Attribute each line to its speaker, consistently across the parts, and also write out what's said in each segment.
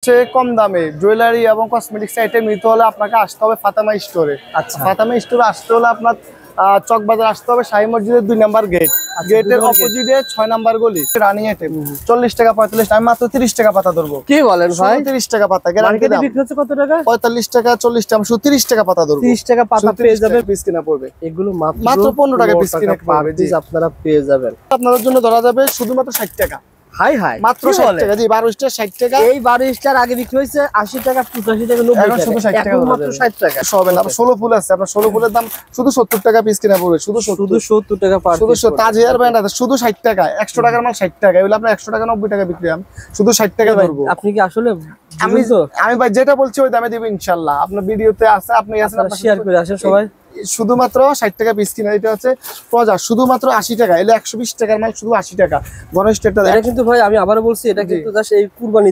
Speaker 1: কম দামে জুয়েলারি এবং cosmetics item নিতে হলে আপনাকে আসতে হবে ফাতেমা স্টোরে।
Speaker 2: আচ্ছা,
Speaker 1: ফাতেমা স্টোরে আসতে হলে আপনার চক বাজার আসতে হবে, শাহী মসজিদের 2 নাম্বার গেট, গেটের অপোজিটে 6 নাম্বার গলি। রানিং আইটেম 40 টাকা 45 টাকা, আমি মাত্র 30 টাকা পাতা ধরবো।
Speaker 2: কি বলেন ভাই?
Speaker 1: 30 টাকা পাতা গ্যারান্টি দাম।
Speaker 2: বিক্রি হচ্ছে কত টাকা?
Speaker 1: 45 টাকা 40 টাকা, আমি শুধু 30 টাকা পাতা ধরবো।
Speaker 2: 30 টাকা পাতা পেয়ে যাবেন।
Speaker 1: পিস কিনা পড়বে
Speaker 2: এগুলো
Speaker 1: মাত্র 15 টাকা পিস কিনা পড়বে। জি,
Speaker 2: আপনারা পেয়ে যাবেন।
Speaker 1: আপনাদের জন্য ধরা যাবে শুধুমাত্র 60 টাকা।
Speaker 2: হাই হাই,
Speaker 1: মাত্র 60 টাকা। জি, 12 স্টার 60 টাকা।
Speaker 2: এই 12 স্টার আগে বিক্রি হয়েছে 80 টাকা 85 টাকা 90 টাকা,
Speaker 1: এখন শুধু 60 টাকা,
Speaker 2: মাত্র 60 টাকা
Speaker 1: সবেন। আপনার 16 ফুল আছে, আপনার 16 ফুলের দাম শুধু 70 টাকা পিস কিনা পড়বে। শুধু
Speaker 2: 70 টাকা পার
Speaker 1: শুধু তাজ হেয়ার ব্যান্ড আছে শুধু 60 টাকা। 100 টাকার মাল 60 টাকা, এগুলো আপনার 100 টাকা 90 টাকা বিক্রি হয়, শুধু 60 টাকা ধরবো।
Speaker 2: আপনি কি আসলে
Speaker 1: আমি ভাই যেটা বলছি ওই দামে দিব ইনশাআল্লাহ। আপনার ভিডিওতে আছে, আপনি
Speaker 2: শেয়ার করে আসেন সবাই।
Speaker 1: শুধুমাত্র 60 টাকা পিস কিনা। এটা হচ্ছে প্রজা, শুধুমাত্র 80 টাকা। এলে 120 টাকার মাল শুধু 80 টাকা। গণেশ টেটটা
Speaker 2: এটা কিন্তু ভাই আমি আবারো বলছি, এটা কিন্তু জাস্ট এই কুরবানি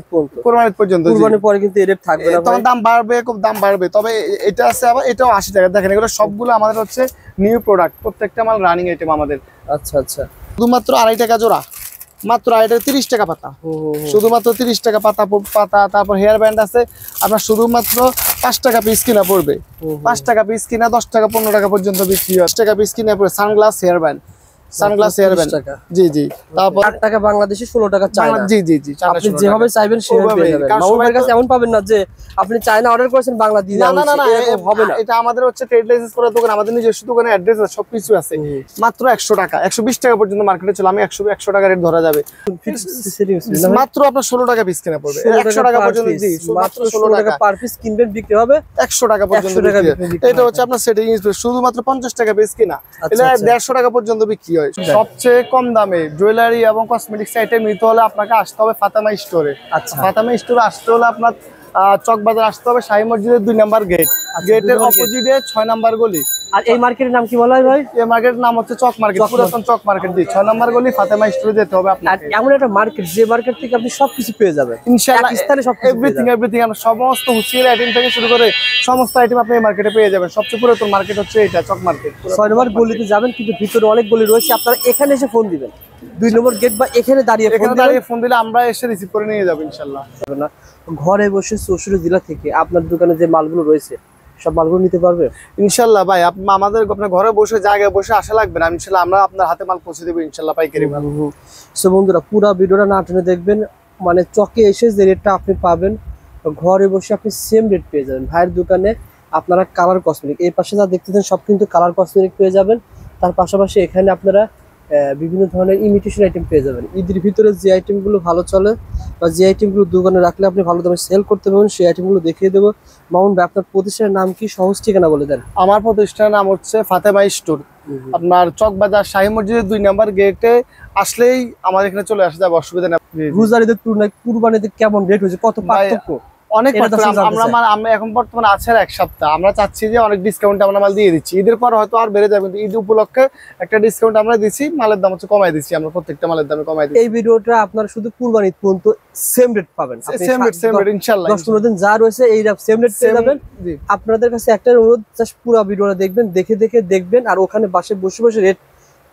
Speaker 1: পর্যন্ত।
Speaker 2: কুরবানির পরে কিন্তু এর রেট থাকবে না,
Speaker 1: তখন দাম বাড়বে, খুব দাম বাড়বে। তবে এটা আছে আবার, এটাও 80 টাকা। দেখেন এগুলো সবগুলো আমাদের হচ্ছে নিউ প্রোডাক্ট, প্রত্যেকটা মাল রানিং আইটেম আমাদের।
Speaker 2: আচ্ছা আচ্ছা,
Speaker 1: শুধুমাত্র 2.5 টাকা জোড়া, মাত্র 30 টাকা পাতা, শুধুমাত্র 30 টাকা পাতা পাতা। তারপর হেয়ার ব্যান্ড আছে আপনার শুধুমাত্র 5 টাকা পিস কিনা পড়বে। 5 টাকা পিস কিনা 10 টাকা 15 টাকা পর্যন্ত বিক্রি হয়। 10 টাকা পিস কিনা পড়বে sunglass hair band, sunglass hair band. জি জি। তারপর
Speaker 2: 8 টাকা বাংলাদেশি, 16 টাকা চায়না।
Speaker 1: জি জি জি,
Speaker 2: আপনি যেভাবে চাইবেন সেভাবে পেয়ে যাবেন। মামুনের কাছে এমন পাবেন না যে আপনি চায়না অর্ডার করেছেন বাংলা দিয়ে দেওয়া হচ্ছে, এরকম হবে না।
Speaker 1: এটা আমাদের হচ্ছে ট্রেড লাইসেন্স করা দোকান, আমাদের নিজস্ব দোকানে অ্যাড্রেস আছে, সবকিছু আছে। মাত্র 100 টাকা 120 টাকা পর্যন্ত মার্কেটে চলে। আমি 100 টাকা রেট ধরা যাবে। মাত্র আপনার 16 টাকা পিস কিনা পড়বে। 100 টাকা পর্যন্ত। জি, মাত্র 16 টাকা
Speaker 2: পার পিস কিনবেন, বিক্রি হবে
Speaker 1: 100 টাকা পর্যন্ত। এটা হচ্ছে আপনার সেটিং শুধুমাত্র 50 টাকা পিস কিনা। এটা 150 টাকা পর্যন্ত বিক্রি হয়। সবচেয়ে কম দামে জুয়েলারি এবং কসমেটিক্স আইটেম নিতে হলে আপনাকে আসতে হবে ফাতেমা স্টোরে।
Speaker 2: আচ্ছা,
Speaker 1: ফাতেমা স্টোরে আসতে হলে আপনার চক বাজার আসতে হবে, শাহী মসজিদের 2 নাম্বার গেট, গেটের অপোজিটে 6 নাম্বার গলি।
Speaker 2: আর এই মার্কেটের নাম কি বলা হয় ভাই?
Speaker 1: এই মার্কেটের নাম হচ্ছে চক মার্কেট, পুরাতন চক মার্কেট। জি, 6 নাম্বার গলি, ফাতেমা স্টোরে যেতে হবে আপনাকে।
Speaker 2: এমন একটা মার্কেট যে মার্কেট থেকে আপনি সবকিছু পেয়ে যাবেন
Speaker 1: ইনশাআল্লাহ।
Speaker 2: পাকিস্তানে সবকিছু
Speaker 1: এভরিথিং আমরা সমস্ত হুঁশিয়ারি আইটেম থেকে শুরু করে সমস্ত আইটেম আপনি এই মার্কেটে পেয়ে যাবেন। সবচেয়ে পুরাতন মার্কেট হচ্ছে এটা চক মার্কেট।
Speaker 2: 6 নম্বর গলিতে যাবেন, কিন্তু ভিতরে অনেক গলি রয়েছে। আপনারা এখানে এসে ফোন দিবেন, 2 নম্বর গেট বা এখানে দাঁড়িয়ে
Speaker 1: ফোন দিলে আমরা এসে রিসিভ করে নিয়ে যাব ইনশাআল্লাহ।
Speaker 2: ঘরে বসে 64 জেলা থেকে আপনার দোকানে যে মালগুলো রয়েছে সব মালগুলো নিতে পারবে
Speaker 1: ইনশাআল্লাহ। ভাই আমাদের আপনার ঘরে বসে জায়গায় বসে আসা লাগবে না, ইনশাআল্লাহ আমরা আপনার হাতে মাল পৌঁছে দেব ইনশাআল্লাহ, পাইকারি মাল।
Speaker 2: সো বন্ধুরা, পুরো ভিডিওটা না টেনে দেখবেন, মানে চকে এসে যে রেটটা আপনি পাবেন ঘরে বসে আপনি সেম রেট পেয়ে যাবেন। ভাইয়ের দোকানে আপনারা কালার কসমেটিক, এই পাশে যা দেখতেছেন সব কিন্তু কালার কসমেটিক পেয়ে যাবেন। তার পাশাপাশি এখানে আপনারা বিভিন্ন ধরনের ইমিটেশন আইটেম পেয়ে যাবেন। ঈদের ভিতরে যে আইটেমগুলো ভালো চলে বা যে আইটেমগুলো দোকানে রাখলে আপনি ভালো দামে সেল করতে পারবেন, সেই আইটেমগুলো দেখিয়ে দেবো। মামুন ভাই, আপনার প্রতিষ্ঠানের নাম কি, সহজ ঠিকানা বলে দেন।
Speaker 1: আমার প্রতিষ্ঠানের নাম হচ্ছে ফাতেমা স্টোর। আপনার চক বাজার শাহী মসজিদের 2 নাম্বার গেটে আসলেই আমাদের এখানে চলে আসা যাবে, অসুবিধা নেই।
Speaker 2: রোজারিদের তুলনায় কুরবানিতে কেমন রেট হয়েছে, কত পার্থক্য?
Speaker 1: অনেক আমরা এখন বর্তমানে আছে 1 সপ্তাহ, আমরা চাচ্ছি যে অনেক ডিসকাউন্ট আমরা মাল দিয়ে দিচ্ছি। ঈদের পর হয়তো আর বেড়ে যাবে, কিন্তু ঈদ উপলক্ষে একটা ডিসকাউন্ট আমরা দিচ্ছি, মালের দাম হচ্ছে কমাই দিচ্ছি আমরা, প্রত্যেকটা মালের দামে কমাই দিচ্ছি।
Speaker 2: এই ভিডিওটা আপনারা শুধু কুরবানি পর্যন্ত সেম রেট পাবেন,
Speaker 1: সেম রেট ইনশাআল্লাহ।
Speaker 2: 10-15 দিন যা রয়েছে এই সেম রেট পেয়ে যাবেন। আপনাদের কাছে একটা অনুরোধ, জাস্ট পুরো ভিডিওটা দেখবেন, দেখবেন, আর ওখানে বসে বসে রেট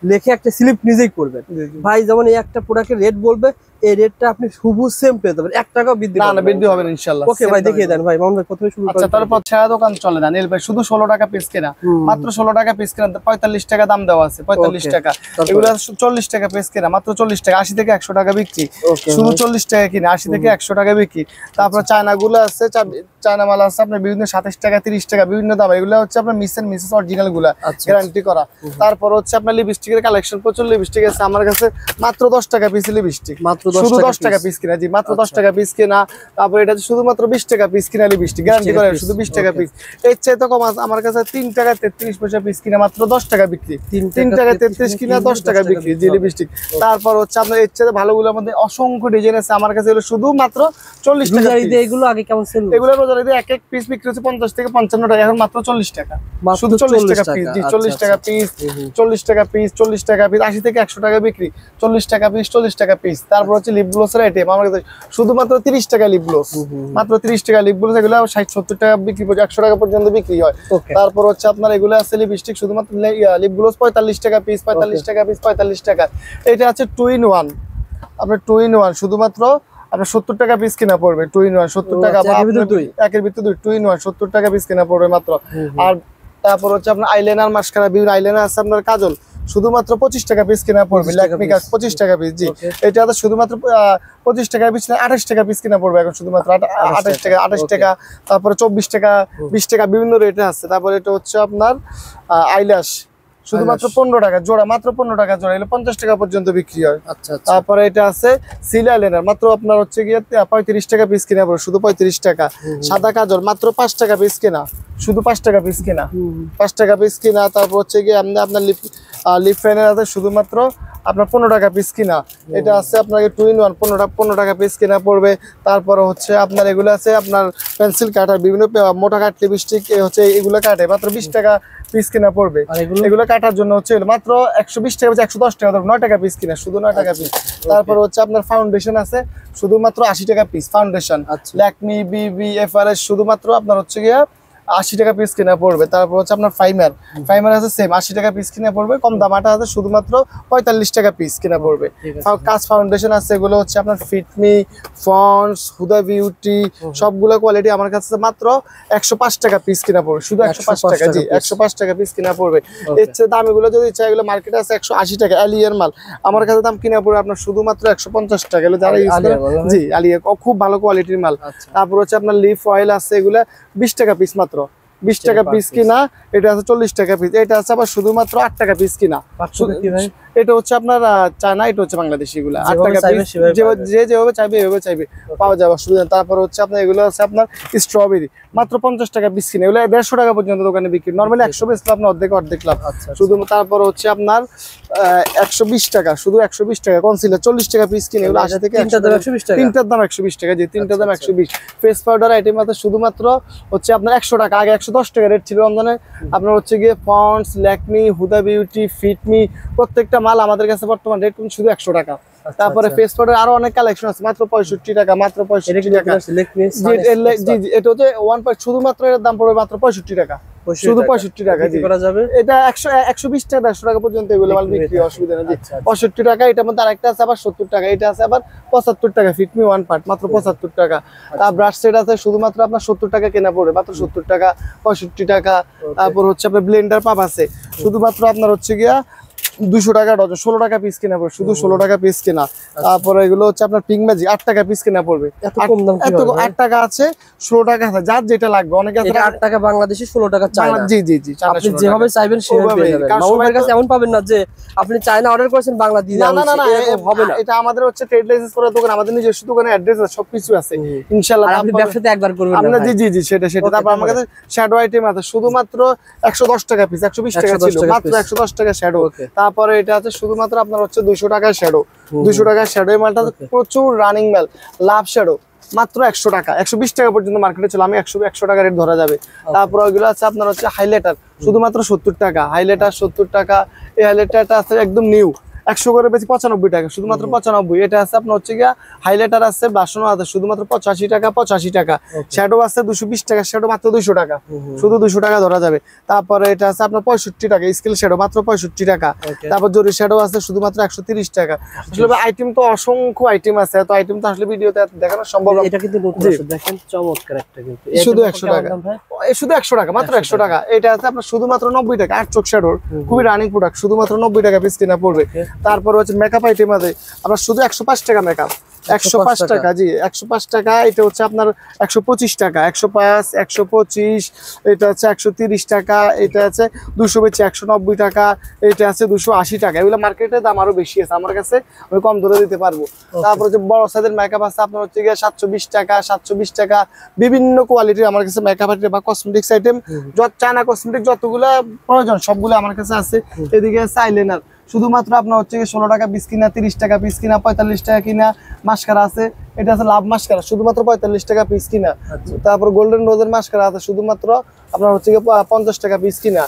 Speaker 2: লিখে একটা স্লিপ নিজেই করবেন। ভাই যেমন এই একটা প্রোডাক্টের রেট বলবে, এই রেটটা আপনি হুবহু সেম পেয়ে যাবেন, 1 টাকা বৃদ্ধি
Speaker 1: না বৃদ্ধি হবে না ইনশাআল্লাহ।
Speaker 2: ওকে ভাই, দেখিয়ে দেন ভাই। মামুন ভাই প্রথমে শুরু করেন।
Speaker 1: আচ্ছা, তারপর ছাড়া দোকান চলে না নীল ভাই, শুধু 16 টাকা পিস কেনা, মাত্র 16 টাকা পিস কেনা, 45 টাকা দাম দেওয়া আছে, 45 টাকা। এগুলো 40 টাকা পিস কেনা, মাত্র 40 টাকা। 80 থেকে 100 টাকা বিক্রি, শুধু 40 টাকা কিনা, 80 থেকে 100 টাকা বিক্রি। তারপর চায়না গুলো আছে, চায়না মাল আছে আপনার বিভিন্ন 27 টাকা 30 টাকা বিভিন্ন দাম। এগুলো হচ্ছে আপনার মিসেস অরিজিনাল গুলা, গ্যারান্টি করা। তারপর হচ্ছে আপনার লিপস্টিকের কালেকশন, প্রচুর লিপস্টিক আছে আমার কাছে, মাত্র 10 টাকা পিস লিপস্টিক, শুধু 10 টাকা পিস কিনা। জি, মাত্র 10 টাকা পিস কিনা। তারপর এটা শুধুমাত্র 20 টাকা পিস কিনা লিপস্টিক, গ্যারান্টি করে, শুধু 20 টাকা পিস। এর চেয়ে তো কম আমার কাছে 3 টাকা 33 পয়সা পিস কিনা, মাত্র 10 টাকা বিক্রি। 3 টাকা 33 কিনা 10 টাকা বিক্রি, জি লিপস্টিক। তারপর হচ্ছে আপনার এর চেয়ে ভালোগুলোর মধ্যে অসংখ্য ডিজাইন আছে আমার কাছে, এগুলো শুধুমাত্র 40 টাকা।
Speaker 2: এগুলো আগে কেমন সেল?
Speaker 1: এগুলো রোজারিতে এক এক পিস বিক্রি হচ্ছে 50 থেকে 55 টাকা, এখন মাত্র 40 টাকা, শুধু 40 টাকা পিস। জি, 40 টাকা পিস, 40 টাকা পিস, 40 টাকা পিস। 80 থেকে 100 টাকা বিক্রি, 40 টাকা পিস, 40 টাকা পিস। তারপর হচ্ছে লিপ গ্লোসের আইটেম আমার কাছে শুধুমাত্র 30 টাকা লিপ গ্লোস, মাত্র 30 টাকা লিপ গ্লোস। এগুলো 60-70 টাকা বিক্রি, 100 টাকা পর্যন্ত বিক্রি হয়। তারপর হচ্ছে আপনার এগুলো আছে লিপস্টিক, শুধুমাত্র লিপ গ্লোস 45 টাকা পিস, 45 টাকা পিস, 45 টাকা। এটা আছে 2 in 1, আপনার 2 in 1 শুধুমাত্র আপনার 70 টাকা পিস কিনা পড়বে 2 in 1 70 টাকা, বা একের ভিতরে 2 2 in 1 70 টাকা পিস কিনা পড়বে মাত্র। আর তারপর হচ্ছে আপনার আইলাইনার মাস্কারা, বিভিন্ন আইলাইনার আছে, আপনার কাজল শুধুমাত্র 25 টাকা পিস কিনা পড়বে, ল্যাকমি কাজ 25 টাকা পিস। জি, এটা তো শুধুমাত্র 25 টাকা পিস না, 28 টাকা পিস কিনা পড়বে এখন শুধুমাত্র 28 টাকা, তারপরে 24 টাকা, 20 টাকা, বিভিন্ন রেটে আছে। তারপরে এটা হচ্ছে আপনার আইল্যাশ শুধুমাত্র 15 টাকা জোড়া, মাত্র 15 টাকা জোড়া, এগুলো 50 টাকা পর্যন্ত বিক্রি হয়। তারপরে এটা আছে সিল আইলাইনার, মাত্র আপনার হচ্ছে গিয়ে 35 টাকা পিস কিনা পড়বে, শুধু 35 টাকা। সাদা কাজল মাত্র 5 টাকা পিস কিনা, শুধু 5 টাকা পিস কিনা, 5 টাকা পিস কিনা। তারপর হচ্ছে গিয়ে আপনার লিপ ফাইনার আছে শুধুমাত্র আপনার 15 টাকা পিস কিনা। এটা আছে আপনাকে 2 in 1 15 টাকা পিস কিনা পড়বে। তারপরে হচ্ছে আপনার এগুলো আছে আপনার পেন্সিল কাটার, বিভিন্ন মোটা কাট লিপস্টিক হচ্ছে এগুলো কাটে, মাত্র 20 টাকা পিস কিনা পড়বে। এগুলো কাটার জন্য হচ্ছে মাত্র 120 টাকা, 110 টাকা, 9 টাকা পিস কিনা, শুধু 9 টাকা পিস। তারপর হচ্ছে আপনার ফাউন্ডেশন আছে শুধুমাত্র 80 টাকা পিস ফাউন্ডেশন, ল্যাকমি বিবি এফআরএস শুধুমাত্র আপনার হচ্ছে গিয়া 80 টাকা পিস কিনা পড়বে। তারপর হচ্ছে আপনার ফাইমার আছে সেম 80 টাকা পিস কিনা পড়বে। কম দামাটা আছে শুধুমাত্র 45 টাকা পিস কিনা পড়বে। কাজ ফাউন্ডেশন আছে, এগুলো হচ্ছে আপনার ফিটমি, ফন্ডস, হুদা বিউটি, সবগুলো কোয়ালিটি আমার কাছে মাত্র 105 টাকা পিস কিনা পড়বে, শুধু 105 টাকা। জি, 105 টাকা পিস কিনা পড়বে। এর চেয়ে দাম এগুলো যদি চাই, এগুলো মার্কেটে আছে 180 টাকা, আলিয়ার মাল। আমার কাছে দাম কিনা পড়বে আপনার শুধুমাত্র 150 টাকা। এগুলো যারা ইউজ করে, জি আলিয়া খুব ভালো কোয়ালিটির মাল। তারপর হচ্ছে আপনার লিফ অয়েল আছে, এগুলা 20 টাকা পিস, মাত্র 20 টাকা পিস কিনা। এটা আছে 40 টাকা পিস। এটা আছে আবার শুধুমাত্র 8 টাকা পিস কিনা। এটা হচ্ছে আপনার চায়না, এটা হচ্ছে বাংলাদেশি। এগুলো 8 টাকা পিস, যে যেভাবে চাইবে এভাবে চাইবে পাওয়া যাবে, অসুবিধা নেই। তারপর হচ্ছে আপনার এগুলো আছে আপনার স্ট্রবেরি, মাত্র 50 টাকা পিস কিনা। এগুলো 150 টাকা পর্যন্ত দোকানে বিক্রি, নর্মালি 100 বেচলে আপনার অর্ধেক লাভ শুধু। তারপর হচ্ছে আপনার 120 টাকা, শুধু 120 টাকা। কনসিলার 40 টাকা পিস কিনে, এগুলো 80 থেকে 120 টাকা, তিনটার দাম 120 টাকা। জি, তিনটার দাম 120। ফেস পাউডার আইটেম আছে শুধুমাত্র হচ্ছে আপনার 100 টাকা, আগে 110 টাকা রেট ছিল রমজানে। আপনার হচ্ছে গিয়ে পন্ডস, ল্যাকমি, হুদা বিউটি, ফিটমি, প্রত্যেকটা মাল আমাদের কাছে বর্তমান রেট শুধু 100 টাকা। তারপরে ফেস পাউডার আরো অনেক কালেকশন আছে, মাত্র 65 টাকা, মাত্র 65 টাকা। জি, এটা হচ্ছে 1 পয়েন্ট, শুধুমাত্র এর দাম পড়বে মাত্র 65 টাকা, শুধু 65 টাকা। জি, করা যাবে। এটা 120 টাকা, 150 টাকা পর্যন্ত এগুলো মাল বিক্রি, অসুবিধা নেই। জি, 65 টাকা। এটার মধ্যে আরেকটা আছে আবার 70 টাকা, এটা আছে আবার 75 টাকা, ফিটমি 1 পার্ট, মাত্র 75 টাকা। তার ব্রাশ সেট আছে শুধুমাত্র আপনার 70 টাকা কেনা পড়বে, মাত্র 70 টাকা, 65 টাকা। তারপর হচ্ছে আপনার ব্লেন্ডার পাপ আছে শুধুমাত্র আপনার হচ্ছে গিয়া 200 টাকা ডজন, 16 টাকা পিস কেনা পড়বে, শুধু 16 টাকা পিস কেনা। তারপরে এগুলো হচ্ছে আপনার পিঙ্ক ম্যাজিক 8 টাকা পিস কেনা পড়বে। এত কম দাম, এত 8 টাকা আছে, 16 টাকা আছে, যার যেটা লাগবে। অনেকে আছে 8 টাকা বাংলাদেশি, 16 টাকা চায়না। জি জি জি, আপনি যেভাবে চাইবেন সেভাবে পেয়ে যাবেন। সবার কাছে এমন পাবেন না যে আপনি চায়না অর্ডার করেছেন বাংলা দিয়ে যাবেন, না না, হবে না। এটা আমাদের হচ্ছে ট্রেড লাইসেন্স করা দোকান, আমাদের নিজস্ব দোকানে অ্যাড্রেস আছে, সবকিছু আছে ইনশাআল্লাহ। আপনি ব্যবসাতে একবার করবেন না, জি জি জি, সেটা। তারপর আমার কাছে শ্যাডো আইটেম আছে শুধুমাত্র 110 টাকা পিস, 120 টাকা ছিল, মাত্র 110 টাকা শ্যাডো। তারপরে এটা আছে শুধুমাত্র আপনার হচ্ছে 200 টাকা শ্যাডো, 200 টাকা শ্যাডো। এই মালটা প্রচুর রানিং মাল, লাভ শ্যাডো, মাত্র 100 টাকা, 120 টাকা পর্যন্ত মার্কেটে ছিল, আমি 100 টাকা রেট ধরা যাবে। তারপর ওইগুলো আছে আপনার হচ্ছে হাইলাইটার শুধুমাত্র 70 টাকা, হাইলাইটার 70 টাকা। এই হাইলাইটারটা আছে একদম নিউ, 100 করে বেশি 95 টাকা, শুধুমাত্র 95। এটা আছে আপনার হচ্ছে গিয়া হাইলাইটার আছে, ব্লাশনও আছে শুধুমাত্র 85 টাকা, 85 টাকা। শ্যাডো আছে 220 টাকা, শ্যাডো মাত্র 200 টাকা, শুধু 200 টাকা ধরা যাবে। তারপরে এটা আছে আপনার 65 টাকা, স্কেল শ্যাডো মাত্র 65 টাকা। তারপর জরি শ্যাডো আছে শুধুমাত্র 130 টাকা। আসলে আইটেম তো অসংখ্য আইটেম আছে, এত আইটেম তো আসলে ভিডিওতে দেখানো সম্ভব না। এটা কিন্তু নতুন আছে, দেখেন চমৎকার একটা, কিন্তু শুধু 100 টাকা, শুধু 100 টাকা, মাত্র 100 টাকা। এটা আছে আপনার শুধুমাত্র 90 টাকা, 8 চোখ শ্যাডোর খুবই রানিং প্রোডাক্ট, শুধুমাত্র 90 টাকা পিস কিনা পড়বে। তারপর হচ্ছে মেকআপ আইটেম আছে আপনার শুধু 105 টাকা মেকআপ, 105 টাকা। জি, 105 টাকা। এটা হচ্ছে আপনার 125 টাকা, 105, 125। এটা হচ্ছে 130 টাকা। এটা আছে 200 বেচে 190 টাকা। এটা আছে 280 টাকা। এগুলো মার্কেটের দাম আরো বেশি আছে, আমার কাছে আমি কম ধরে দিতে পারবো। তারপর হচ্ছে বড় সাইজের মেকআপ আছে আপনার হচ্ছে গিয়ে 720 টাকা, 720 টাকা। বিভিন্ন কোয়ালিটির আমার কাছে মেকআপ আইটেম বা কসমেটিক্স আইটেম, চায়না কসমেটিক যতগুলো প্রয়োজন সবগুলো আমার কাছে আছে। এদিকে আছে আইলাইনার শুধুমাত্র আপনার হচ্ছে 16 টাকা পিস কিনা, 30 টাকা পিস কিনা, 45 টাকা কিনা। মাস্কারা আছে, এটা আছে লাভ মাস্কারা শুধুমাত্র 45 টাকা পিস কিনা। তারপর গোল্ডেন রোজের মাস্কারা আছে শুধুমাত্র আপনার হচ্ছে 50 টাকা পিস কিনা।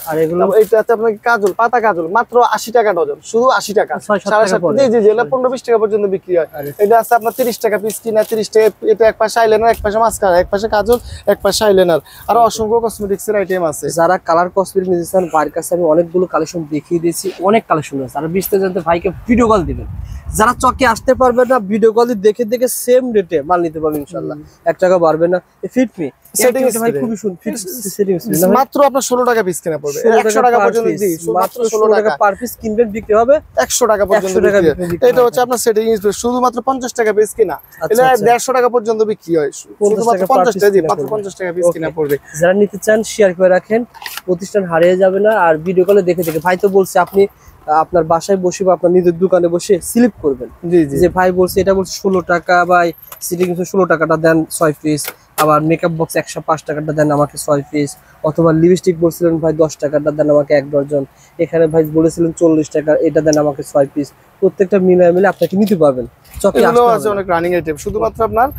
Speaker 1: এটা আছে আপনার কাজল, পাতা কাজল মাত্র 80 টাকা ডজন, শুধু 80 টাকা, 7.5। জি জি জি, এটা 15-20 টাকা পর্যন্ত বিক্রি হয়। এটা আছে আপনার 30 টাকা পিস কিনা, 30 টাকা। এটা এক পাশে আইলাইনার, এক পাশে মাস্কারা, এক পাশে কাজল, এক পাশে আইলাইনার। আরো অসংখ্য কসমেটিক্সের আইটেম আছে। যারা কালার কসমেটিক নিতে চান, ভাইয়ের কাছে আমি অনেকগুলো কালেকশন দেখিয়ে দিয়েছি, অনেক কালেকশন আছে। আর বিস্তারিত জানতে ভাইকে ভিডিও কল দিবেন। যারা চকে আসতে পারবে না, ভিডিও কল দেখে দেখে সেম
Speaker 2: সেম রেটে মাল নিতে পারবেন ইনশাআল্লাহ, 1 টাকা বাড়বে না। ফিট মি
Speaker 1: সেটিং
Speaker 2: ভাই খুবই সুন্দর, ফিট সেটিং
Speaker 1: মাত্র আপনার 16 টাকা পিস কিনা পড়বে, 100 টাকা পর্যন্ত দিই,
Speaker 2: মাত্র 16 টাকা পার পিস কিনবেন, বিক্রি হবে
Speaker 1: 100 টাকা পর্যন্ত এটা হচ্ছে আপনার সেটিং শুধুমাত্র 50 টাকা পিস কিনা, এটা 150 টাকা পর্যন্ত বিক্রি হয়, শুধুমাত্র 50 টাকা দিয়ে মাত্র 50 টাকা পিস কিনা পড়বে।
Speaker 2: যারা নিতে চান শেয়ার করে রাখেন, প্রতিষ্ঠান হারিয়ে যাবে না। আর ভিডিও কলে দেখে দেখে, ভাই তো বলছে আপনি আপনার বাসায় বসে বা আপনার নিজের দোকানে বসে স্লিপ করবেন,
Speaker 1: জি জি,
Speaker 2: যে ভাই বলছে এটা বলছে 16 টাকা, বা সিটিং 16 টাকাটা দেন 6 পিস, আবার মেকআপ বক্স 105 টাকাটা দেন আমাকে 6 পিস, অথবা লিপস্টিক বলছিলেন ভাই 10 টাকাটা দেন আমাকে 1 ডজন, এখানে ভাই বলেছিলেন 40 টাকা, এটা দেন আমাকে 6 পিস। প্রত্যেকটা মিলিয়ে মিলে আপনাকে নিতে পারবেন।
Speaker 1: এগুলো আছে অনেক রানিং আইটেম, শুধুমাত্র আপনার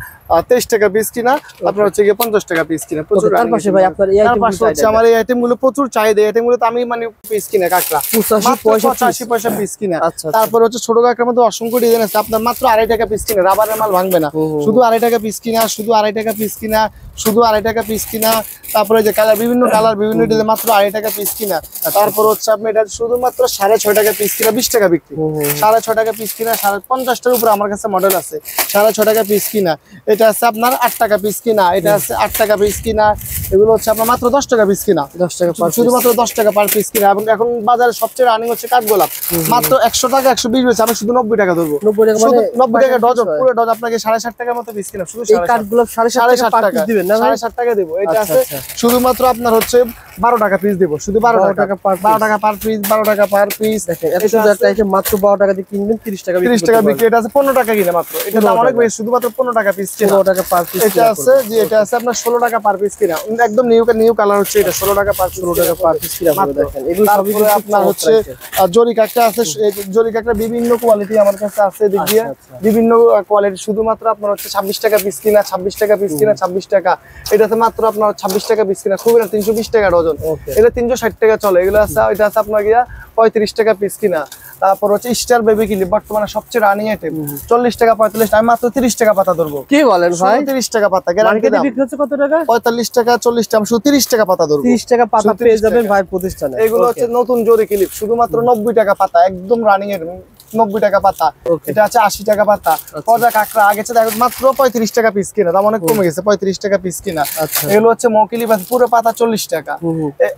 Speaker 1: 23 টাকা পিস কিনা, আপনার হচ্ছে গিয়ে 50 টাকা পিস কিনা, প্রচুর
Speaker 2: তার পাশে ভাই আপনার এই
Speaker 1: আইটেমগুলো হচ্ছে আমার এই আইটেমগুলো প্রচুর চাহিদা, আইটেমগুলো তো আমি মানে পিস কিনা কাকড়া 85 পয়সা পিস কিনা। তারপর হচ্ছে ছোট কাকড়ার মধ্যে অসংখ্য ডিজাইন আছে, আপনার মাত্র 2.5 টাকা পিস কিনা, রাবারের মাল ভাঙবে না, শুধু 2.5 টাকা পিস কিনা, শুধু 2.5 টাকা পিস কিনা, শুধু 2.5 টাকা পিস কিনা। তারপরে যে কালার বিভিন্ন ডিজাইন মাত্র 2.5 টাকা পিস কিনা। তারপর হচ্ছে আপনি এটা শুধুমাত্র 6.5 টাকা পিস কিনা, 20 টাকা বিক্রি, 6.5 টাকা পিস কিনা, 50টার উপরে আমার কাছে মডেল আছে, 6.5 টাকা পিস কিনা। এটা আছে আপনার 8 টাকা পিস কিনা, এটা আছে 8 টাকা পিস কিনা। এগুলো হচ্ছে আপনার মাত্র 10 টাকা পিস কিনা,
Speaker 2: 10 টাকা
Speaker 1: শুধুমাত্র 10 টাকা পার পিস কিনা। এবং এখন বাজারে সবচেয়ে রানিং হচ্ছে কাঠগোলাপ, মাত্র 100 টাকা 120 বেচে, আমি শুধু 90 টাকা ধরবো, 90 টাকা ডজন, পুরো ডজন আপনাকে 7.5 টাকার মতো পিস কিনা, শুধু
Speaker 2: কাঠগোলাপ 7.5 টাকা দিবেন না,
Speaker 1: 7.5 টাকা দেবো। এটা আছে শুধুমাত্র আপনার হচ্ছে 12 টাকা পিস দেবো, শুধু 12 টাকা পার পিস, 12 টাকা পার পিস।
Speaker 2: এত সুন্দর একটা আইটেম মাত্র 12 টাকা দিয়ে কিনবেন, 30 টাকা
Speaker 1: বিক্রি। এটা আছে 15 টাকা কিনা মাত্র, এটা দাম অনেক বেশি, শুধুমাত্র 15 টাকা পিস কিনা,
Speaker 2: 15 টাকা পার পিস।
Speaker 1: এটা আছে যে এটা আছে আপনার 16 টাকা পার পিস কিনা, একদম নিউ কালার হচ্ছে, এটা 16 টাকা পার 16 টাকা পার পিস কিনা দেখেন। এগুলো সবই আপনার হচ্ছে জরি কাকড়া আছে, জরি কাকড়া বিভিন্ন কোয়ালিটি আমার কাছে আছে, দিক দিয়ে বিভিন্ন কোয়ালিটি, শুধুমাত্র আপনার হচ্ছে 26 টাকা পিস কিনা, 26 টাকা পিস কিনা, 26 টাকা। এটা আছে মাত্র আপনার 26 টাকা পিস কিনা, খুবই না 320 টাকা ডজন, এটা 360 টাকা চলে। এগুলো আছে, এটা আছে আপনার গিয়া 35 টাকা পিস কিনা। তারপর হচ্ছে স্টার বেবি ক্লিপ, বর্তমানে সবচেয়ে রানিং আইটেম, 40 টাকা 45 টাকা, মাত্র 30 টাকা পাতা ধরবো।
Speaker 2: কি বলেন ভাই,
Speaker 1: 30 টাকা পাতা গ্যারান্টি দাম।
Speaker 2: বিক্রি হচ্ছে কত টাকা?
Speaker 1: 45 টাকা 40 টাকা, শুধু 30 টাকা পাতা ধরবো,
Speaker 2: 30 টাকা পাতা পেয়ে যাবেন ভাই প্রতিষ্ঠানে।
Speaker 1: এগুলো হচ্ছে নতুন জরি ক্লিপ, শুধুমাত্র 90 টাকা পাতা, একদম রানিং এর 90 টাকা পাতা। এটা আছে 80 টাকা পাতা। পজা কাকড়া আগে দেখো মাত্র 35 টাকা পিস কিনা, দাম অনেক কমে গেছে, 35 টাকা পিস কিনা। এগুলো হচ্ছে মৌকিলি পাতা, পুরো পাতা 40 টাকা,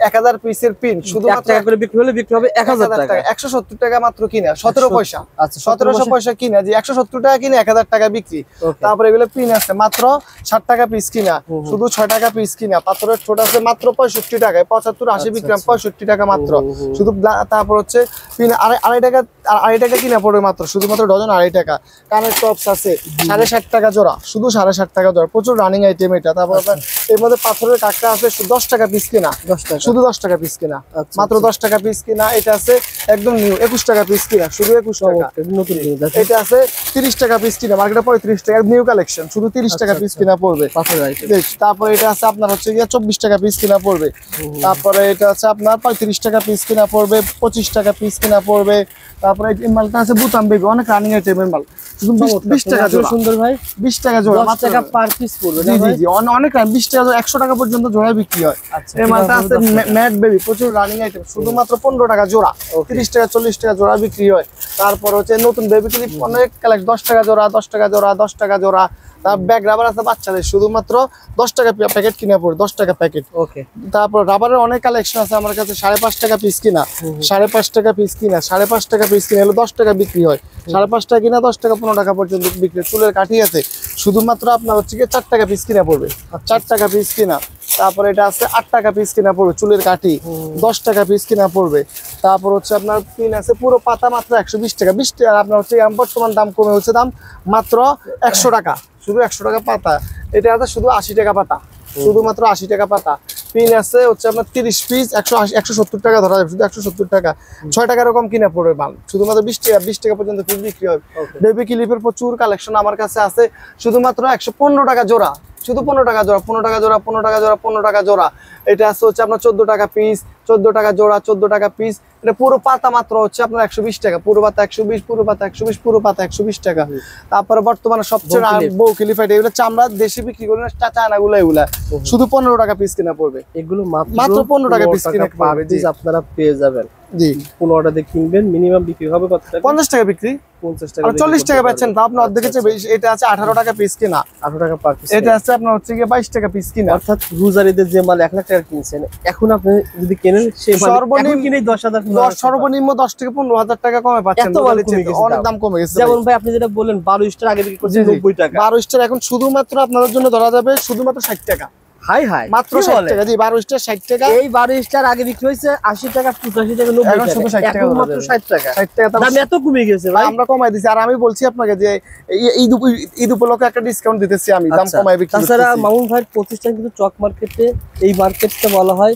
Speaker 1: 1000 পিসের পিন, শুধু 1 টাকা করে বিক্রি হলে বিক্রি হবে 1000 টাকা, 170 টাকা মাত্র কিনা, 17 পয়সা। আচ্ছা 1700 পয়সা কিনা, যে 170 টাকা কিনে 1000 টাকা বিক্রি। তারপর এগুলো পিন আছে মাত্র 60 টাকা পিস কিনা, শুধু 6 টাকা পিস কিনা। পাথরের ছোট আছে মাত্র 65 টাকায়, 75 80 বিক্রি, 65 টাকা মাত্র শুধু। তারপর হচ্ছে পিন 2.5 টাকা কিনা পড়বে মাত্র, শুধুমাত্র ডজন 2.5 টাকা। কানের টপস আছে 60.5 টাকা জোড়া, শুধু 60.5 টাকা জোড়া, প্রচুর রানিং আইটেম এটা। তারপর এর মধ্যে পাথরের কাকড়া আছে 10 টাকা পিস কিনা, 10 টাকা, শুধু 10 টাকা পিস কিনা, মাত্র 10 টাকা পিস কিনা। এটা আছে একদম নিউ 21 টাকা পিস কিনা, শুধু 21 টাকা নতুন। এটা আছে 30 টাকা পিস কিনা, মার্কেটে 35 টাকা, নিউ কালেকশন, শুধু 30 টাকা পিস কিনা পড়বে। তারপরে এটা আছে আপনার হচ্ছে গিয়ে 24 টাকা পিস কিনা পড়বে। তারপরে এটা আছে আপনার 35 টাকা পিস কিনা পড়বে, 25 টাকা পিস কিনা পড়বে। তারপরে এই মালটা আছে বুতাম বেবি, অনেক রানিং আইটেমের মাল, শুধু 20 টাকা জোড়া, সুন্দর ভাই, 20 টাকা জোড়া, 10 টাকা পার পিস পড়বে। জি জি জি, অনেক 20 টাকা জোড়া, 100 টাকা পর্যন্ত জোড়া বিক্রি হয়। এই মালটা আছে ম্যাট বেবি, প্রচুর রানিং আইটেম, শুধুমাত্র 15 টাকা জোড়া, 30 টাকা 40 টাকা জোড়া বিক্রি হয়। তারপর হচ্ছে নতুন বেবি ক্লিপ, অনেক কালেকশন, 10 টাকা জোড়া, 10 টাকা জোড়া, 10 টাকা জোড়া। তার ব্যাগ রাবার আছে বাচ্চাদের, শুধুমাত্র 10 টাকা প্যাকেট কিনা পড়ে, 10 টাকা প্যাকেট। ওকে। তারপর রাবারের অনেক কালেকশন আছে আমার কাছে, 5.5 টাকা পিস কিনা, 5.5 টাকা পিস কিনা, 5.5 টাকা পিস কিনা, হলো 10 টাকা বিক্রি হয়। 5.5 টাকা কিনা, 10 টাকা 15 টাকা পর্যন্ত বিক্রি। চুলের কাঠি আছে, শুধুমাত্র আপনার হচ্ছে কি 4 টাকা পিস কিনা পড়বে, 4 টাকা পিস কিনা। তারপর এটা আছে 8 টাকা পিস কিনা পড়বে, চুলের কাঠি 10 টাকা পিস কিনা পড়বে। তারপর হচ্ছে আপনার পিন আছে পুরো পাতা মাত্র 120 টাকা, 20 টাকা আপনার হচ্ছে বর্তমান দাম কমে হচ্ছে, দাম মাত্র 100 টাকা, শুধু 100 টাকা পাতা। এটা আছে শুধু 80 টাকা পাতা, শুধুমাত্র 80 টাকা পাতা। পিন আছে হচ্ছে আপনার 30 পিস, 170 টাকা ধরা যাবে, শুধু 170 টাকা, 6 টাকা এরকম কিনা পড়বে মাল, শুধুমাত্র 20 টাকা পর্যন্ত পিস বিক্রি হবে। বেবি ক্লিপের প্রচুর কালেকশন আমার কাছে আছে, শুধুমাত্র 115 টাকা জোড়া, শুধু 15 টাকা জোড়া, 15 টাকা জোড়া, 15 টাকা জোড়া, 15 টাকা জোড়া। এটা আছে হচ্ছে আপনার 14 টাকা পিস, 14 টাকা জোড়া, 14 টাকা পিস। এটা পুরো পাতা মাত্র হচ্ছে আপনার 120 টাকা, পুরো পাতা 120, পুরো পাতা 120, পুরো পাতা 120 টাকা। তারপরে বর্তমানে সবচেয়ে বউ ক্লিফাইড, এগুলো চামড়া দেশি বিক্রি করি না, চায়না গুলো, এগুলা শুধু 15 টাকা পিস কিনা পড়বে। এগুলো মাত্র 15 টাকা পিস কিনা পাবে, আপনারা পেয়ে যাবেন। জি
Speaker 2: 15টা দিয়ে কিনবেন, মিনিমাম বিক্রি হবে কত টাকা?
Speaker 1: 50 টাকা বিক্রি,
Speaker 2: 50 টাকা,
Speaker 1: আর 40 টাকা বেচেন, তা আপনি অর্ধেক চেয়ে বেশি। এটা আছে 18 টাকা পিস কিনা,
Speaker 2: 18 টাকা পার পিস।
Speaker 1: এটা আছে আপনার হচ্ছে গিয়ে 22 টাকা পিস কিনা।
Speaker 2: অর্থাৎ রোজারিদের যে মাল 1 লাখ টাকা কিনছেন, এখন আপনি যদি কেনেন সেই মাল
Speaker 1: সর্বনিম্ন
Speaker 2: কিনে 10,000,
Speaker 1: সর্বনিম্ন 10 থেকে 15,000 টাকা কমে পাচ্ছেন।
Speaker 2: এত মাল কমে গেছে,
Speaker 1: অনেক দাম কমে গেছে।
Speaker 2: যেমন ভাই আপনি যেটা বললেন 12 স্টার আগে বিক্রি করছেন 90 টাকা,
Speaker 1: 12 স্টার এখন শুধুমাত্র আপনাদের জন্য ধরা যাবে শুধুমাত্র 60 টাকা।
Speaker 2: হাই হাই,
Speaker 1: মাত্র 60 টাকা। জি 12 স্টার 60 টাকা।
Speaker 2: এই 12 স্টার আগে বিক্রি হয়েছে 80 টাকা, 85 টাকা, 90
Speaker 1: এখন
Speaker 2: টাকা,
Speaker 1: শুধু 60 টাকা
Speaker 2: এখন মাত্র 60 টাকা।
Speaker 1: 60 টাকা
Speaker 2: দাম এত কমে গেছে ভাই।
Speaker 1: আমরা কমাই দিছি। আর আমি বলছি আপনাকে যে ঈদ উপলক্ষে একটা ডিসকাউন্ট দিতেছি আমি, দাম
Speaker 2: আচ্ছা,
Speaker 1: কমাই বিক্রি করতেছি।
Speaker 2: তাছাড়া মামুন ভাই প্রতিষ্ঠান কিন্তু চক মার্কেটে, এই মার্কেটটা বলা হয়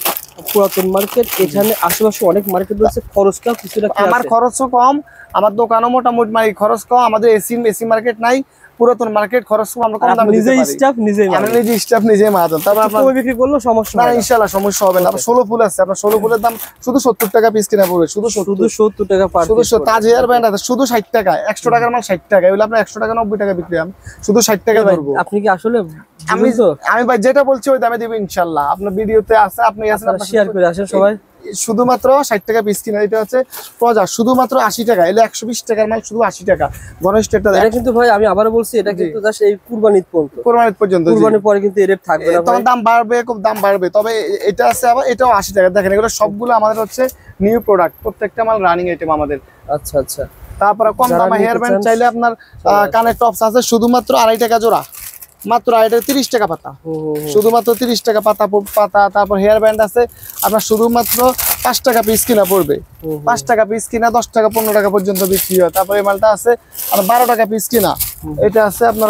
Speaker 2: পুরাতন মার্কেট। এখানে আশেপাশে অনেক মার্কেট রয়েছে, খরচটা কিছুটা কি
Speaker 1: আমার
Speaker 2: আছে?
Speaker 1: খরচও কম, আমার দোকানও মোটামুটি মানে খরচ কম। আমাদের এসি মার্কেট নাই, পুরাতন মার্কেট, খরচ কম, আমরা কম দামে দিতে
Speaker 2: নিজেই
Speaker 1: পারি।
Speaker 2: স্টাফ নিজেই
Speaker 1: আমরা নিজে স্টাফ নিজে মাহাজন। তারপর আপনার
Speaker 2: কমে বিক্রি করলেও সমস্যা
Speaker 1: না,
Speaker 2: হয় না।
Speaker 1: ইনশাআল্লাহ সমস্যা হবে না। আপনার 16 ফুল আছে, আপনার 16 ফুলের দাম শুধু 70 টাকা পিস কিনা পড়বে, শুধু
Speaker 2: 70 টাকা পার
Speaker 1: শুধু
Speaker 2: পিস।
Speaker 1: তাজ হেয়ার ব্যান্ড আছে শুধু 60 টাকা। 100 টাকার মাল 60 টাকা, এগুলো আপনার 100 টাকা 90 টাকা বিক্রি, আমি শুধু 60 টাকা ধরবো।
Speaker 2: আপনি কি আসলে
Speaker 1: আমি ভাই যেটা বলছি ওই দামে দিব ইনশাআল্লাহ। আপনার ভিডিওতে আছে, আপনি আছেন, আপনার
Speaker 2: শেয়ার করে আসেন সবাই।
Speaker 1: শুধুমাত্র 60 টাকা পিস কিনা। এটা হচ্ছে প্রজা, শুধুমাত্র 80 টাকা। এলে 120 টাকার মাল শুধু 80 টাকা। গণেশ টেটটা
Speaker 2: এটা কিন্তু ভাই আমি আবারও বলছি, এটা কিন্তু জাস্ট এই কুরবানি পর্যন্ত,
Speaker 1: কোরবানি পর্যন্ত।
Speaker 2: কুরবানির পরে কিন্তু এই রেট থাকবে না,
Speaker 1: তখন দাম বাড়বে, খুব দাম বাড়বে। তবে এটা আছে আবার, এটাও 80 টাকা। দেখেন এগুলো সবগুলো আমাদের হচ্ছে নিউ প্রোডাক্ট, প্রত্যেকটা মাল রানিং আইটেম আমাদের।
Speaker 2: আচ্ছা আচ্ছা।
Speaker 1: তারপরে কম দামে হেয়ার ব্যান্ড চাইলে আপনার কানের টপস আছে শুধুমাত্র 2.5 টাকা জোড়া, মাত্র 30 টাকা পাতা, শুধুমাত্র 30 টাকা পাতা। তারপর হেয়ার ব্যান্ড আছে আপনার শুধুমাত্র 5 টাকা পিস কিনা পড়বে, 5 টাকা পিস কিনা 10 টাকা 15 টাকা পর্যন্ত বিক্রি হয়। তারপর এই মালটা আছে আর 12 টাকা পিস কিনা, এটা আছে আপনার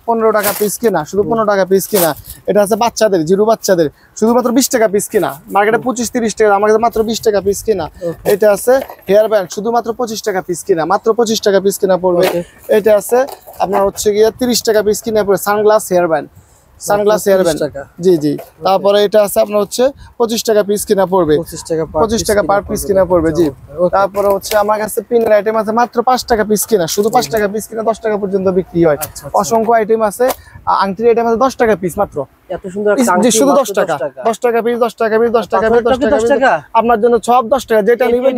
Speaker 1: 15 টাকা পিস কিনা, শুধু 15 টাকা পিস কিনা। এটা আছে বাচ্চাদের, জিরো বাচ্চাদের, শুধুমাত্র 20 টাকা পিস কিনা। মার্কেটে 25-30 টাকা, আমার কাছে মাত্র 20 টাকা পিস কিনা। এটা আছে হেয়ার ব্যান্ড শুধুমাত্র 25 টাকা পিস কিনা, মাত্র 25 টাকা পিস কিনা পড়বে। এটা আছে আপনার হচ্ছে গিয়ে 30 টাকা পিস কিনা পড়বে sunglass hair band, sunglass hair band. জি জি। তারপরে এটা আছে আপনার হচ্ছে 25 টাকা পিস কিনা পড়বে, 25 টাকা পার পিস কিনা পড়বে। জি। তারপরে হচ্ছে আমার কাছে পিনের আইটেম আছে মাত্র 5 টাকা পিস কিনা, শুধু 5 টাকা পিস কিনা 10 টাকা পর্যন্ত বিক্রি হয়। অসংখ্য আইটেম আছে, আংটির আইটেম আছে 10 টাকা পিস মাত্র।
Speaker 2: এত সুন্দর
Speaker 1: জি শুধু 10 টাকা, 10 টাকা পিস, 10 টাকা পিস, 10 টাকা পিস, 10 টাকা আপনার জন্য সব 10 টাকা। যেটা নেবেন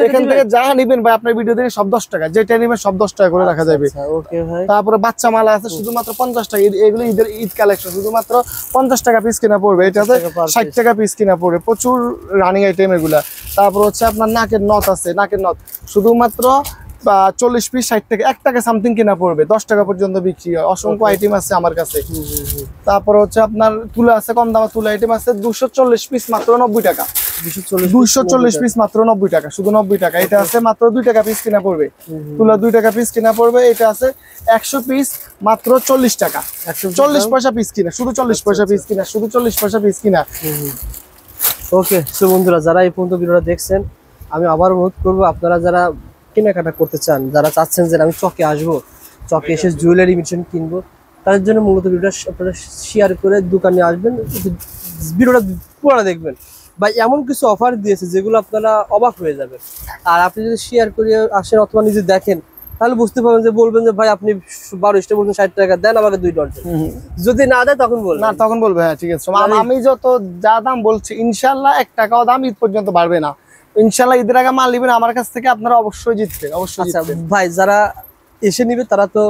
Speaker 1: এখান থেকে যা নেবেন ভাই, আপনার ভিডিও দেখে সব 10 টাকা, যেটা নেবেন সব 10 টাকা করে রাখা যাবে।
Speaker 2: ওকে ভাই।
Speaker 1: তারপরে বাচ্চা মালা আছে শুধুমাত্র 50 টাকা, এগুলো ঈদ কালেকশন, শুধুমাত্র 50 টাকা পিস কিনা পড়বে। এটাতে 60 টাকা পিস কিনা পড়বে, প্রচুর রানিং আইটেম এগুলা। তারপর হচ্ছে আপনার নাকের নথ আছে, নাকের নথ শুধুমাত্র 40 পিস 60 টাকা, 1 টাকা সামথিং কিনা পড়বে, 10 টাকা পর্যন্ত বিক্রি হয়। অসংখ্য আইটেম আছে আমার কাছে। তারপর হচ্ছে আপনার তুলা আছে, কম দামে তুলা আইটেম আছে 240 পিস মাত্র 90 টাকা, 240 পিস মাত্র 90 টাকা, শুধু 90 টাকা। এটা আছে মাত্র 2 টাকা পিস কিনা পড়বে, তুলা 2 টাকা পিস কিনা পড়বে। এটা আছে 100 পিস মাত্র 40 টাকা, 40 পয়সা পিস কিনা, শুধু 40 পয়সা পিস কিনা, শুধু 40 পয়সা পিস কিনা।
Speaker 2: ওকে, সো বন্ধুরা যারা এই পর্যন্ত ভিডিওটা দেখছেন, আমি আবার অনুরোধ করবো, আপনারা যারা কেনাকাটা করতে চান, যারা চাচ্ছেন যে আমি চকে আসবো, চকে এসে জুয়েলারি মিশন কিনবো, তাদের জন্য মূলত ভিডিওটা আপনারা শেয়ার করে দোকানে আসবেন, ভিডিওটা পুরো দেখবেন। বা এমন কিছু অফার দিয়েছে যেগুলো আপনারা অবাক হয়ে যাবেন। আর আপনি যদি শেয়ার করে আসেন অথবা নিজে দেখেন, তাহলে বুঝতে পারবেন যে বলবেন যে ভাই আপনি 12 স্টার বলছেন 60 টাকা দেন, আমাকে 2 ডজন। যদি না দেয় তখন বলবেন,
Speaker 1: না তখন বলবে হ্যাঁ ঠিক আছে। আমি যত যা দাম বলছি ইনশাল্লাহ 1 টাকাও দাম ঈদ পর্যন্ত বাড়বে না। ইনশাল্লাহ ঈদের আগে মাল নেবেন আমার কাছ থেকে, আপনারা অবশ্যই জিতবেন, অবশ্যই জিতবেন।
Speaker 2: ভাই যারা এসে নিবে তারা তো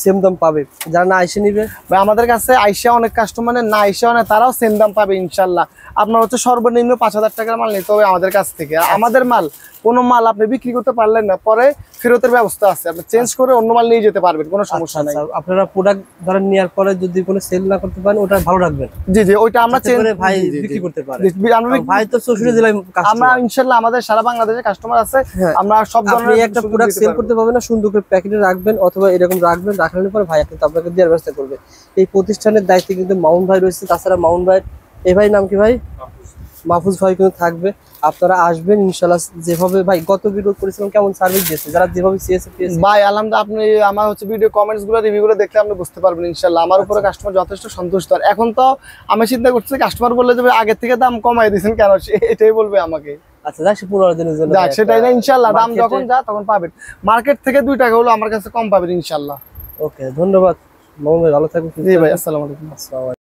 Speaker 2: সেম দাম পাবে, যারা না এসে নিবে
Speaker 1: ভাই আমাদের কাছে আইসা অনেক কাস্টমার, না আইসা অনেক, তারাও সেম দাম পাবে ইনশাল্লাহ। আপনার হচ্ছে সর্বনিম্ন 5000 টাকার মাল নিতে হবে আমাদের কাছ থেকে। আমাদের মাল, কোনো মাল আপনি বিক্রি করতে পারলেন না, পরে ফেরতের ব্যবস্থা আছে, আপনি চেঞ্জ করে অন্য মাল নিয়ে যেতে পারবেন, কোনো সমস্যা নাই।
Speaker 2: আপনারা প্রোডাক্ট ধরেন নেওয়ার পরে যদি কোনো সেল না করতে পারেন, ওটা ভালো রাখবেন।
Speaker 1: জি জি, ওইটা আমরা চেঞ্জ
Speaker 2: করে ভাই বিক্রি করতে পারে।
Speaker 1: ভাই
Speaker 2: তো 64 জেলায়
Speaker 1: আমরা ইনশাল্লাহ, আমাদের সারা বাংলাদেশে কাস্টমার আছে, আমরা সব ধরনের
Speaker 2: একটা প্রোডাক্ট সেল করতে পারবেন না, সুন্দর করে প্যাকেটে রাখবেন অথবা এরকম রাখবেন, রাখানোর পর ভাই কিন্তু আপনাকে দেওয়ার ব্যবস্থা করবে। এই প্রতিষ্ঠানের দায়িত্বে কিন্তু মামুন ভাই রয়েছে। তাছাড়া মামুন ভাই, এই ভাই নাম কি ভাই? মাহফুজ ভাই কিন্তু থাকবে। আপনারা আসবেন ইনশাআল্লাহ। যেভাবে ভাই গত ভিডিও করেছিলাম কেমন সার্ভিস দিয়েছে, যারা যেভাবে সিএসএ
Speaker 1: ভাই আলহামদুলিল্লাহ, আপনি আমার হচ্ছে ভিডিও কমেন্টস গুলো, রিভিউ গুলো দেখলে আপনি বুঝতে পারবেন ইনশাআল্লাহ আমার উপরে কাস্টমার যথেষ্ট সন্তুষ্ট। আর এখন তো আমি চিন্তা করছি কাস্টমার বললে যে আগে থেকে দাম কমাই দিয়েছেন কেন, এটাই বলবে আমাকে।
Speaker 2: আচ্ছা যাক, 15 দিনের জন্য
Speaker 1: যাক, সেটাই না ইনশাআল্লাহ, দাম যখন যা তখন পাবেন। মার্কেট থেকে 2 টাকা হলো আমার কাছে কম পাবেন ইনশাআল্লাহ।
Speaker 2: ওকে, ধন্যবাদ মামুন ভাই, ভালো থাকবেন।
Speaker 1: জি ভাই, আসসালামু আলাইকুম।
Speaker 2: আসসালামু আলাইকুম।